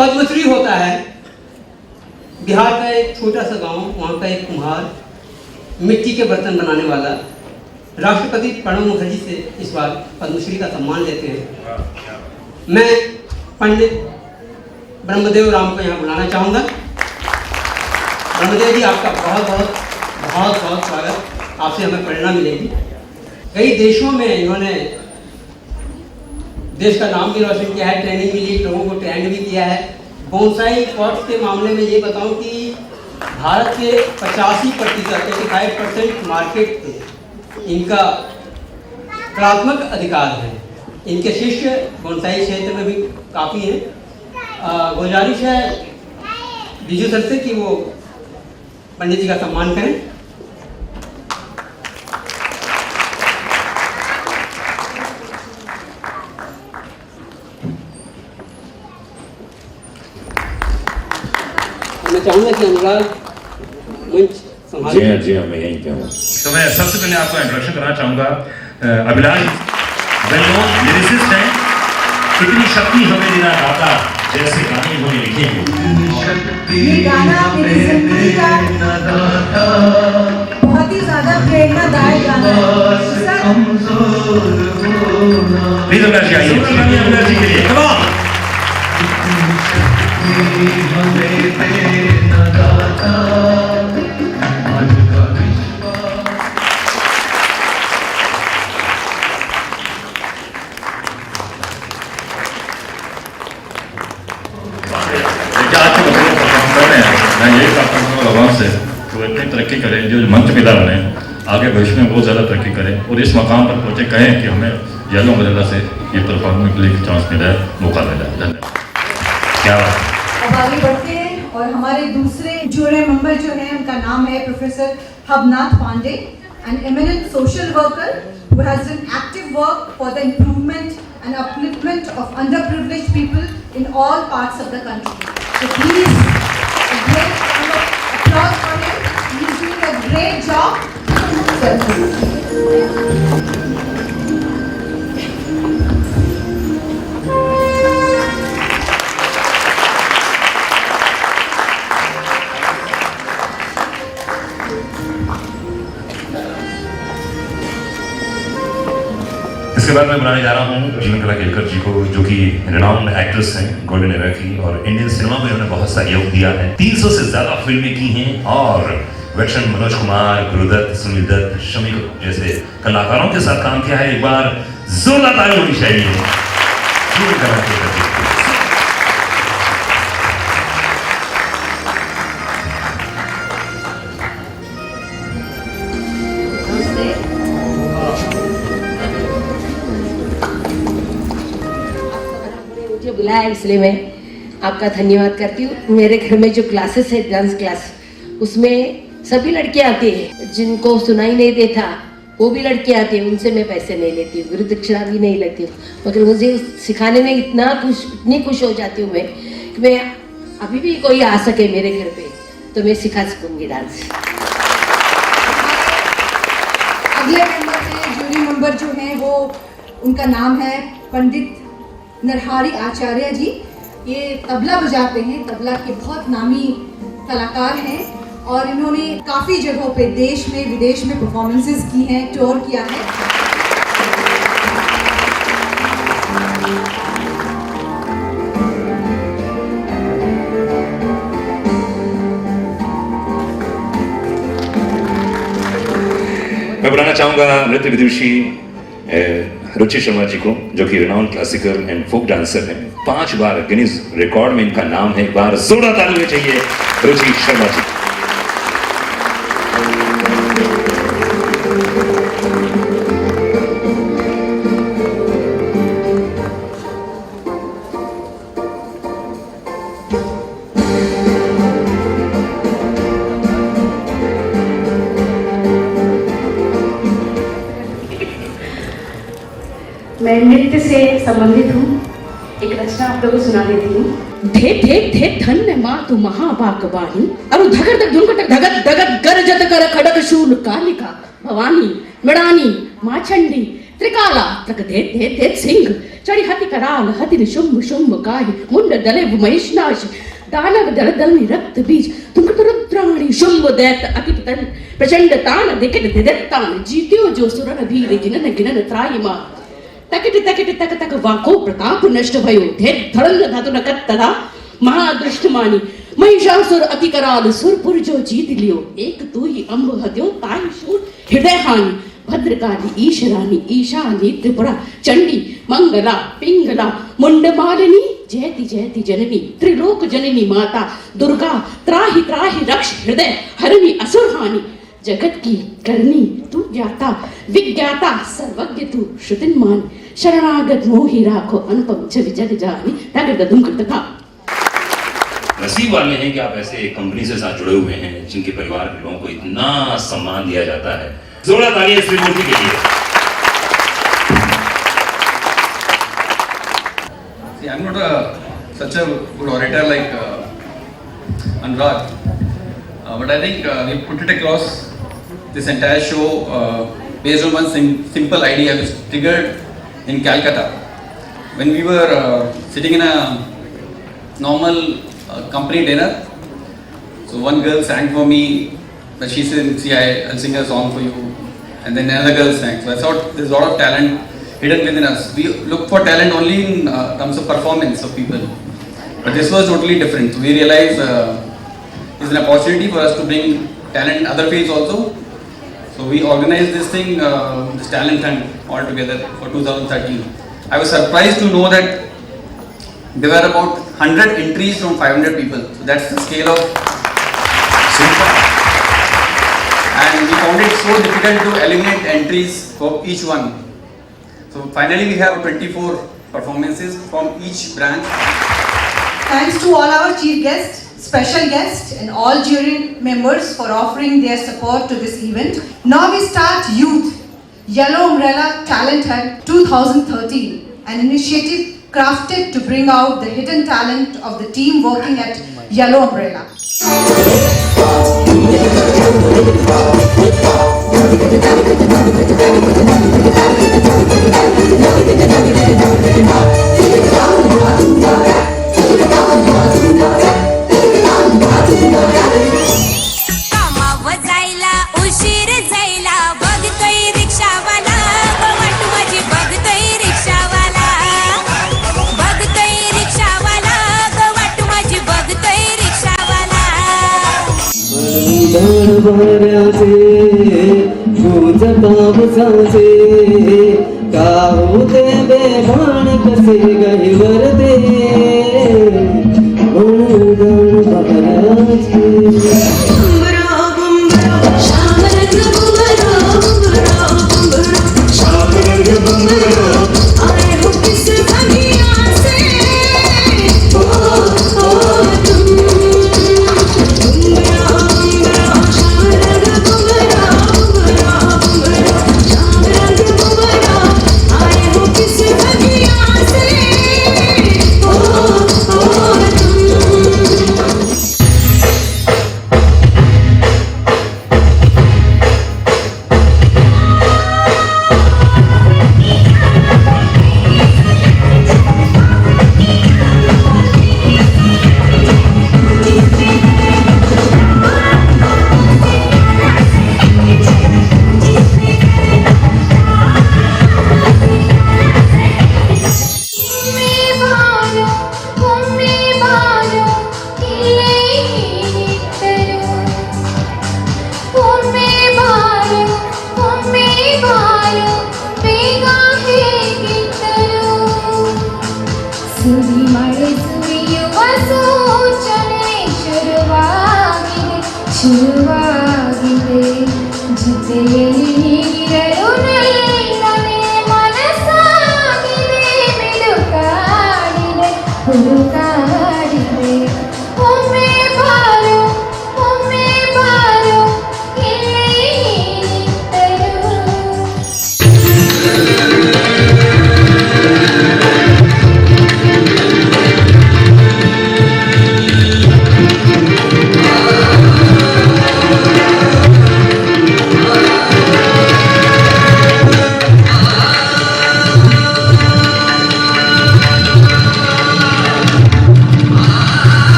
पद्मश्री होता है। बिहार का एक छोटा सा गांव, वहाँ का एक कुम्हार मिट्टी के बर्तन बनाने वाला राष्ट्रपति प्रणब मुखर्जी से इस बार पद्मश्री का सम्मान लेते हैं। मैं पंडित ब्रह्मदेव राम को यहाँ बुलाना चाहूँगा। ब्रह्मदेव जी, आपका बहुत बहुत बहुत बहुत स्वागत। आपसे हमें प्रेरणा मिलेगी। कई देशों में इन्होंने देश का नाम भी रोशन किया है, ट्रेनिंग मिली, लोगों को ट्रेंड भी किया है। बोनसाई पॉट्स के मामले में ये बताऊं कि भारत के 85% 85% मार्केट पे इनका कलात्मक अधिकार है। इनके शिष्य बोनसाई क्षेत्र में भी काफ़ी हैं। गुजारिश है बिजू सर से कि वो पंडित जी का सम्मान करें। मैं चाहूँगा कि अनुराग मंच संभाले। जी हाँ, मैं यहीं पे हूँ। तो मैं सबसे पहले आपको इंट्रोडक्शन करना चाहूँगा। अभिलाष वेल नोन लिरिसिस्ट हैं। कितनी शक्ति हमें देना दाता, जैसे गाने उन्होंने लिखे हैं। ये गाना मेरी जिंदगी का बहुत ही ज्यादा प्रेरणादायक गाना है। प्लीज अभिलाष जी आइए। अभिलाष जी के लिए कम ऑन। मैं यही चाहता हूँ आवाम से कि वो इतनी तरक्की करें, जो मंच मिला उन्हें आगे भविष्य में बहुत ज़्यादा तरक्की करें और इस मकाम पर पहुँचे, कहें कि हमें येलो मदरसा से ये परफॉर्मेंस के लिए चांस मिला है, मौका मिला है। धन्यवाद। क्या बात। अब आगे बढ़ते हैं और हमारे दूसरे जूरी मेंबर जो हैं उनका नाम है professor Habnath Pandey, an eminent social worker who has done active work for the improvement and upliftment of underprivileged people in all parts of the country. So please, a great round of applause for him. He is doing a great job. इसके बाद मैं बुलाने जा रहा हूँ जीवन कला केलकर जी को, जो कि रिनाउंड एक्ट्रेस हैं गोल्डन एरा की, और इंडियन सिनेमा में उन्होंने बहुत सहयोग दिया है। 300 से ज्यादा फिल्में की हैं और वैक्शन मनोज कुमार, गुरुदत्त, सुनील दत्त, शमी जैसे कलाकारों के साथ काम किया है। एक बार जोरदार ताली होनी चाहिए जीवन कला केलकर जी। बुलाया इसलिए मैं आपका धन्यवाद करती हूँ। मेरे घर में जो क्लासेस है डांस क्लास, उसमें सभी लड़कियाँ आती हैं, जिनको सुनाई नहीं देता वो भी लड़कियाँ आती हैं, उनसे मैं पैसे नहीं लेती हूँ, गुरु दक्षिणा भी नहीं लेती हूँ, मगर मुझे सिखाने में इतनी खुश हो जाती हूँ मैं कि मैं अभी भी कोई आ सके मेरे घर पे तो मैं सिखा सकूँगी डांस। अगले मेंबर से जूरी मेंबर जो हैं वो, उनका नाम है पंडित नरहरि आचार्य जी। ये तबला बजाते हैं, तबला के बहुत नामी कलाकार हैं और इन्होंने काफ़ी जगहों पे देश में विदेश में परफॉर्मेंसेस की हैं, टूर किया है। मैं बुलाना चाहूँगा नृत्य विदुषी रुचि शर्मा जी को, जो कि renowned classical and folk dancer हैं। 5 बार गिनीज रिकॉर्ड में इनका नाम है। एक बार जोरदार ताली चाहिए रुचि शर्मा जी। मैं नृत्य से संबंधित हूँ, एक रचना आप लोगों को सुना देती हूँ। धे धे धे धन्य मातु महाबाक वाणी अरु धगर धग धुंकट धगत धगत गरजत कर खड़ग शूल कालिका भवानी मृणानी माचंडी त्रिकाला तक धे धे धे सिंह चढ़ी हति कराल हति शुंभ शुंभ काही मुंड दले महेशनाश दानव दलदलनि रक्त बीज तुंकट रुद्राणी शुंभ दैत अति पतन प्रचंड तान दिकट दिदत्तान जीत्यो जो सुरन भीर गिनन गिनन त्रायिमा तकट तकट तक तक वाको प्रताप नष्ट भयो धे धड़न धातु नकत तदा महादृष्टमानी महिषासुर अति कराल सुरपुर जो जीत लियो एक तू ही अंब हत्यो ताई शूर हृदय हानि भद्रकाली ईशरानी ईशानी त्रिपुरा चंडी मंगला पिंगला मुंडमालिनी जयति जयति जननी त्रिलोक जननी माता दुर्गा त्राहि त्राहि रक्ष हृदय हरणी असुरहानि जगत की करनी तू ज्ञाता विज्ञाता सर्वज्ञ तू श्रुतिमान शरणागत मोहि राखो अनुपम छवि जग जानी तगड़ दुम तथा नसीब वाले हैं कि आप ऐसे कंपनी से साथ जुड़े हुए हैं जिनके परिवार के लोगों को इतना सम्मान दिया जाता है। जोरदार तालियां श्रीमूर्ति के लिए। See, I'm not such a good orator like Anurag, but I think we put it across this entire show based on one simple idea which triggered in Calcutta when we were sitting in a normal company dinner. So one girl sang for me, but she said, "See, I'll sing a song for you," and then another girl sang. So I thought there's a lot of talent hidden within us. We look for talent only in terms of performance of people, but this was totally different. So we realized it's an opportunity for us to bring talent in other fields also. So we organized this thing, this talent hunt all together for 2013. I was surprised to know that there were about 100 entries from 500 people. So that's the scale of Super. And we found it so difficult to eliminate entries for each one. So finally we have 24 performances from each branch. Thanks to all our chief guests, special guests and all jury members for offering their support to this event. Now we start Youth Yellow Umbrella Talent Hunt 2013, an initiative crafted to bring out the hidden talent of the team working at Yellow Umbrella. काहुते बेभान कसे गई वरते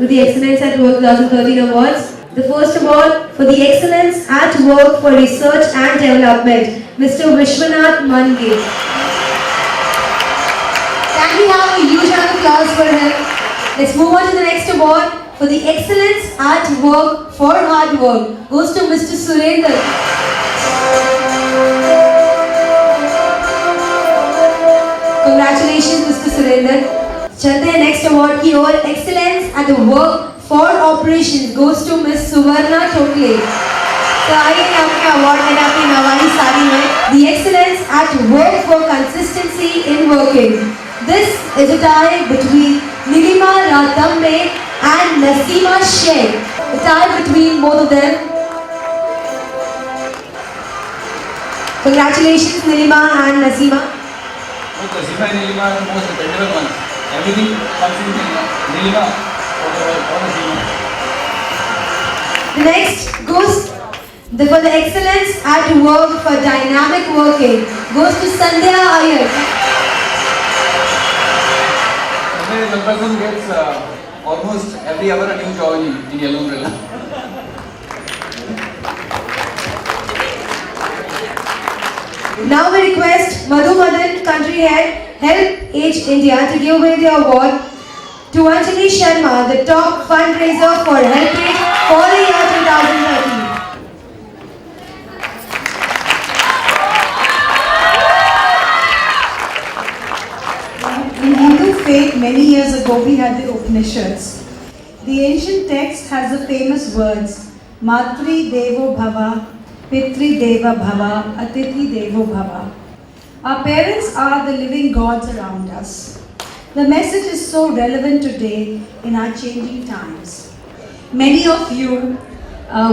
with the Excellence at Work 2013 awards. The first award for the Excellence at Work for Research and Development, Mr. Vishwanath Mange. Can we have a huge round of applause for him? Let's move on to the next award for the Excellence at Work for Hard Work. Goes to Mr. Surendra. Congratulations, Mr. Surendra. चलते हैं next award की ओर. Excellence at the work for operation goes to miss Suvarna Tokle. तो आइए अपने award में अपनी नवानी साड़ी में the excellence at work for consistency in working. This is a tie between Neelima Ratambe and Naseema Shaikh. A tie between both of them. Congratulations, Nilima and Nasima. Both Nasima and Nilima are the most dependable ones. Everything comes in Nilima or Nasima. The next goes for the excellence at work for dynamic working goes to Sandhya Iyer. One person gets almost every hour a new job in Yellow Umbrella. Now we request Madhu Madan, country head, Help Age India, to give away the award to Anjali Sharma, the top fundraiser for Help Age for the year 2013. In Hindu faith, many years ago, we had the Upanishads. The ancient text has the famous words, Matri Devo Bhava, Pitri Deva Bhava, Atithi Devo Bhava. Our parents are the living gods around us. The message is so relevant today in our changing times. Many of you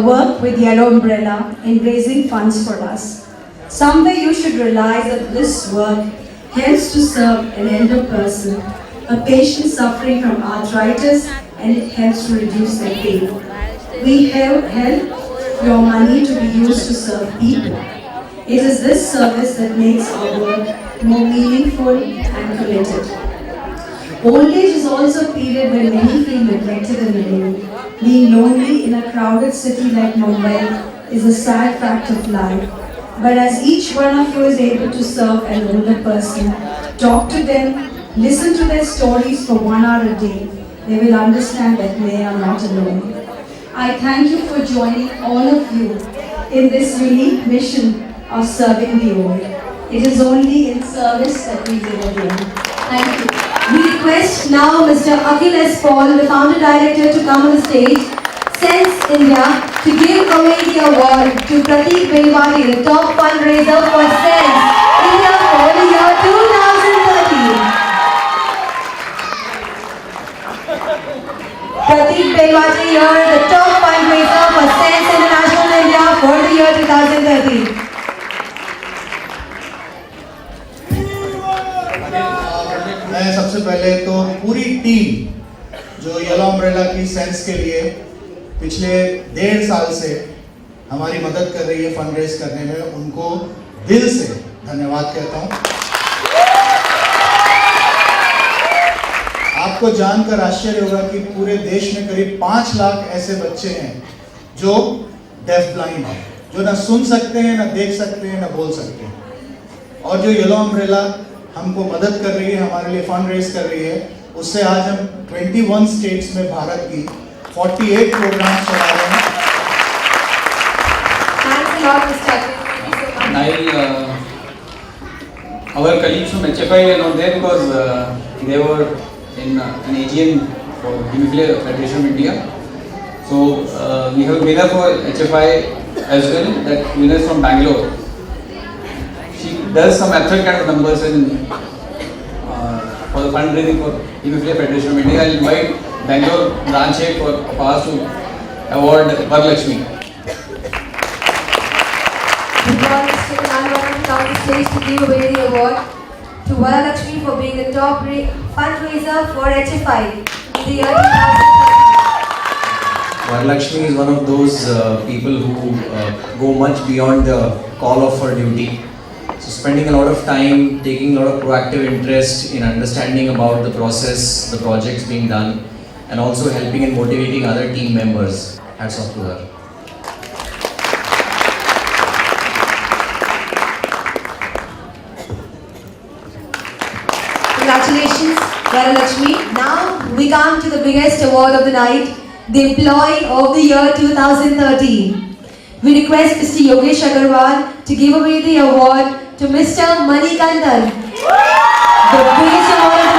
work with Yellow Umbrella in raising funds for us. Someday you should realize that this work helps to serve an elder person, a patient suffering from arthritis, and it helps to reduce their pain. We help your money to be used to serve people. It is this service that makes our work more meaningful and committed. Old age is also a period when many feel neglected and alone. Being lonely in a crowded city like Mumbai is a sad fact of life. But as each one of you is able to serve an older person, talk to them, listen to their stories for 1 hour a day, they will understand that they are not alone. I thank you for joining all of you in this unique mission of serving the old. It is only in service that we live again. Thank you. We request now Mr. Akhil S. Paul, the founder director, to come on the stage, Sense India, to give away the award to Prateek Belwani, the top fundraiser for Sense India for the year 2013. Prateek Belwate here, the top fundraiser for Sense International India for the year 2013. मैं सबसे पहले तो पूरी team जो yellow umbrella की sense के लिए पिछले 1.5 साल से हमारी मदद कर रही है फंड रेज करने में, उनको दिल से धन्यवाद कहता हूँ। आपको जानकर आश्चर्य होगा कि पूरे देश में करीब 5 लाख ऐसे बच्चे हैं जो डेफ ब्लाइंड हैं, जो ना सुन सकते हैं, ना देख सकते हैं, ना बोल सकते हैं। और जो येलो अम्ब्रेला हमको मदद कर रही है, हमारे लिए फंड रेज कर रही है, उससे आज हम 21 स्टेट्स में भारत की 48 प्रोग्राम चला रहे हैं। Thanks a lot, Mr. Akhil. Our colleagues from HFI are not there because they were in an AGM for Hemophilia Federation of India. So we have a winner for HFI as well. That winner is from Bangalore. She does some absurd kind of numbers for the fundraising for Hemophilia Federation of India. I'll invite Bangalore branch head for us to award Varalakshmi. Before Mr. Kunal Varma come to stage to give away the award to Varalakshmi for being the top fundraiser for HFI in the year 2013. Varalakshmi is one of those people who go much beyond the call of her duty. So spending a lot of time, taking a lot of proactive interest in understanding about the process, the projects being done, and also helping and motivating other team members. Hats off to her. Congratulations, Varalakshmi. Now we come to the biggest award of the night, the Employee of the Year 2013. We request Mr. Yogesh Agarwal to give away the award to Mr. Manikandan. The biggest award